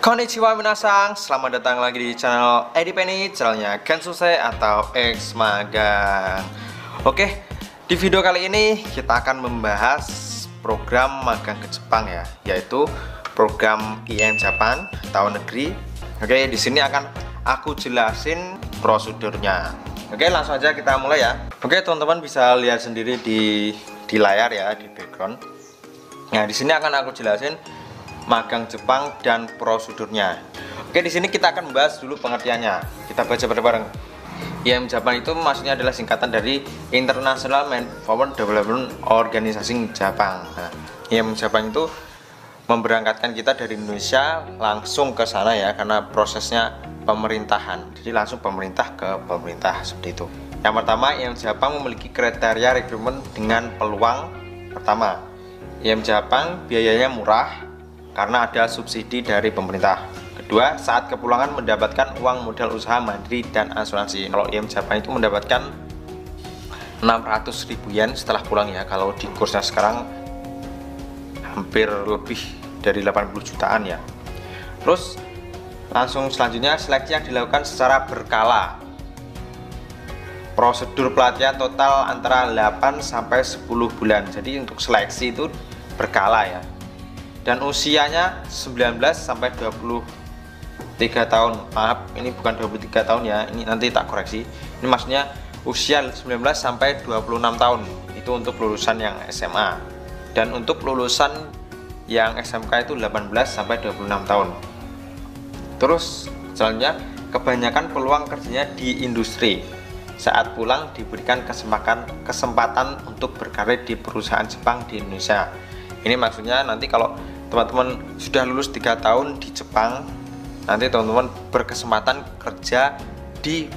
Konnichiwa minasang, selamat datang lagi di channel Edi Penny, channelnya Gensuse atau X Magang. Oke, di video kali ini kita akan membahas program magang ke Jepang ya, yaitu program IM Japan tahun negeri. Oke, di sini akan aku jelasin prosedurnya. Oke, langsung aja kita mulai ya. Oke, teman-teman bisa lihat sendiri di layar ya, di background. Nah, di sini akan aku jelasin magang Jepang dan prosedurnya. Oke, di sini kita akan membahas dulu pengertiannya. Kita baca bareng-bareng. IM Japan itu maksudnya adalah singkatan dari International Manpower Development Organization Jepang. Nah, IM Japan itu memberangkatkan kita dari Indonesia langsung ke sana ya, karena prosesnya pemerintahan. Jadi langsung pemerintah ke pemerintah seperti itu. Yang pertama, IM Japan memiliki kriteria rekrutmen dengan peluang. Pertama, IM Japan biayanya murah karena ada subsidi dari pemerintah. Kedua, saat kepulangan mendapatkan uang modal usaha mandiri dan asuransi. Kalau IM Japan itu mendapatkan 600.000 yen setelah pulang ya. Kalau di kursnya sekarang hampir lebih dari 80 jutaan ya. Terus langsung selanjutnya, seleksi yang dilakukan secara berkala. Prosedur pelatihan total antara 8 sampai 10 bulan. Jadi untuk seleksi itu berkala ya. Dan usianya 19 sampai 23 tahun. Maaf, ini bukan 23 tahun ya, ini nanti tak koreksi. Ini maksudnya usia 19 sampai 26 tahun. Itu untuk lulusan yang SMA. Dan untuk lulusan yang SMK itu 18 sampai 26 tahun. Terus selanjutnya, kebanyakan peluang kerjanya di industri. Saat pulang diberikan kesempatan untuk berkarir di perusahaan Jepang di Indonesia. Ini maksudnya nanti kalau teman-teman sudah lulus 3 tahun di Jepang, nanti teman-teman berkesempatan kerja di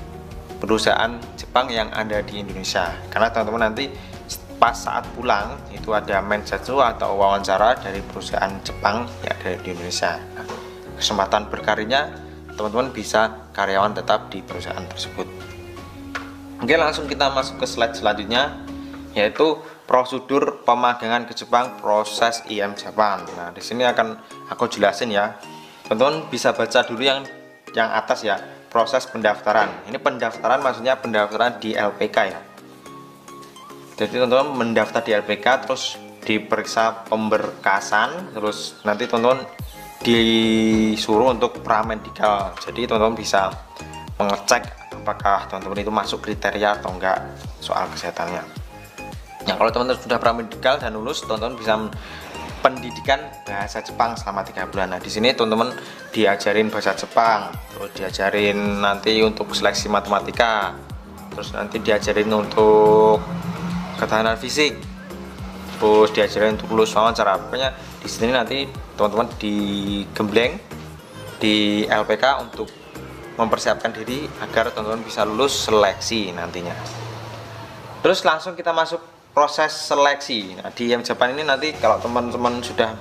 perusahaan Jepang yang ada di Indonesia. Karena teman-teman nanti pas saat pulang itu ada mensetsu atau wawancara dari perusahaan Jepang yang ada di Indonesia. Nah, kesempatan berkarirnya teman-teman bisa karyawan tetap di perusahaan tersebut. Oke, langsung kita masuk ke slide selanjutnya, yaitu prosedur pemagangan ke Jepang, proses IM Japan. Nah, di sini akan aku jelasin ya. Teman-teman bisa baca dulu yang atas ya, proses pendaftaran. Ini pendaftaran maksudnya pendaftaran di LPK ya. Jadi teman-teman mendaftar di LPK, terus diperiksa pemberkasan, terus nanti teman-teman disuruh untuk pramedikal. Jadi teman-teman bisa mengecek apakah teman-teman itu masuk kriteria atau enggak soal kesehatannya. Nah, kalau teman-teman sudah pramedikal dan lulus, teman-teman bisa pendidikan bahasa Jepang selama 3 bulan. Nah, di sini teman-teman diajarin bahasa Jepang, terus diajarin nanti untuk seleksi matematika, terus nanti diajarin untuk ketahanan fisik, terus diajarin untuk lulus wawancara. Pokoknya di sini nanti teman-teman digembleng di LPK untuk mempersiapkan diri agar teman-teman bisa lulus seleksi nantinya. Terus langsung kita masuk proses seleksi. Nah, di IM Japan ini nanti kalau teman-teman sudah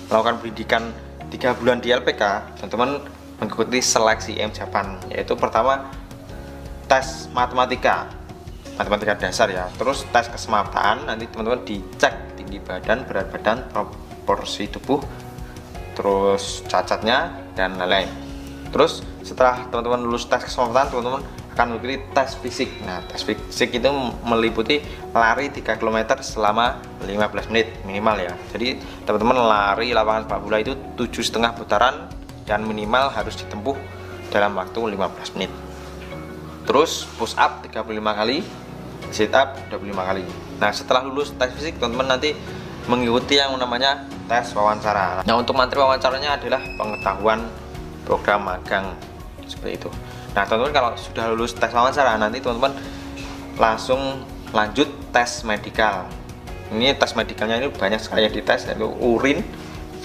melakukan pendidikan 3 bulan di LPK, teman-teman mengikuti seleksi IM Japan, yaitu pertama tes matematika dasar ya, terus tes kesemaptaan. Nanti teman-teman dicek tinggi badan, berat badan, proporsi tubuh, terus cacatnya dan lain-lain. Terus setelah teman-teman lulus tes kesemapatan, teman-teman akan mengikuti tes fisik. Nah, tes fisik itu meliputi lari 3 km selama 15 menit minimal ya. Jadi teman-teman lari lapangan sepak bola itu 7,5 putaran dan minimal harus ditempuh dalam waktu 15 menit. Terus push up 35 kali, sit up 25 kali. Nah, setelah lulus tes fisik, teman-teman nanti mengikuti yang namanya tes wawancara. Nah, untuk materi wawancaranya adalah pengetahuan program magang seperti itu. Nah, teman-teman kalau sudah lulus tes wawancara, nanti teman-teman langsung lanjut tes medikal. Ini tes medikalnya ini banyak sekali yang dites, yaitu urin,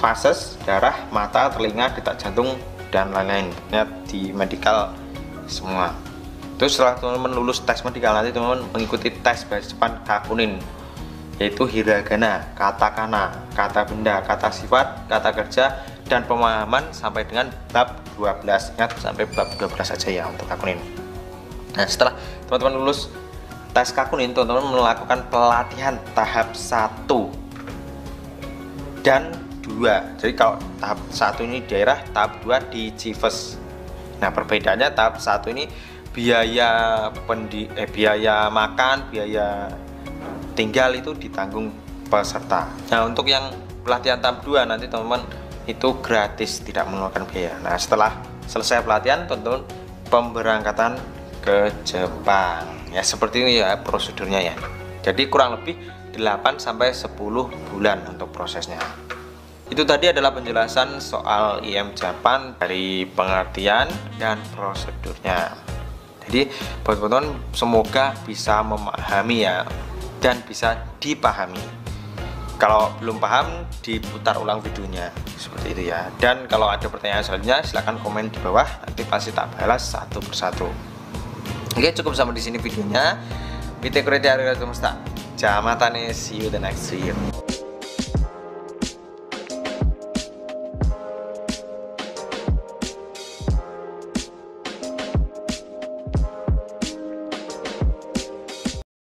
fases, darah, mata, telinga, detak jantung, dan lain-lain. Pokoknya di medikal semua. Terus setelah teman-teman lulus tes medikal, nanti teman-teman mengikuti tes bahasa Jepang Kakunin, yaitu hiragana, katakana, kata benda, kata sifat, kata kerja, dan pemahaman sampai dengan bab 12. Ingat, sampai bab 12 saja ya untuk Kakunin. Nah, setelah teman-teman lulus tes Kakunin, teman-teman melakukan pelatihan tahap 1 dan 2. Jadi kalau tahap 1 ini daerah, tahap 2 di Cives. Nah, perbedaannya tahap 1 ini biaya biaya makan, biaya tinggal itu ditanggung peserta. Nah, untuk yang pelatihan tahap 2 nanti teman-teman itu gratis, tidak mengeluarkan biaya. Nah, setelah selesai pelatihan teman-teman pemberangkatan ke Jepang. Ya, seperti ini ya prosedurnya ya. Jadi kurang lebih 8 sampai 10 bulan untuk prosesnya. Itu tadi adalah penjelasan soal IM Japan dari pengertian dan prosedurnya. Jadi buat teman-teman semoga bisa memahami ya dan bisa dipahami. Kalau belum paham diputar ulang videonya seperti itu ya. Dan kalau ada pertanyaan selanjutnya silahkan komen di bawah, nanti pasti tak balas satu persatu. Oke, cukup sampai di sini videonya. Mite kurete arigatou gozaimasu. Jamatane, see you the next video.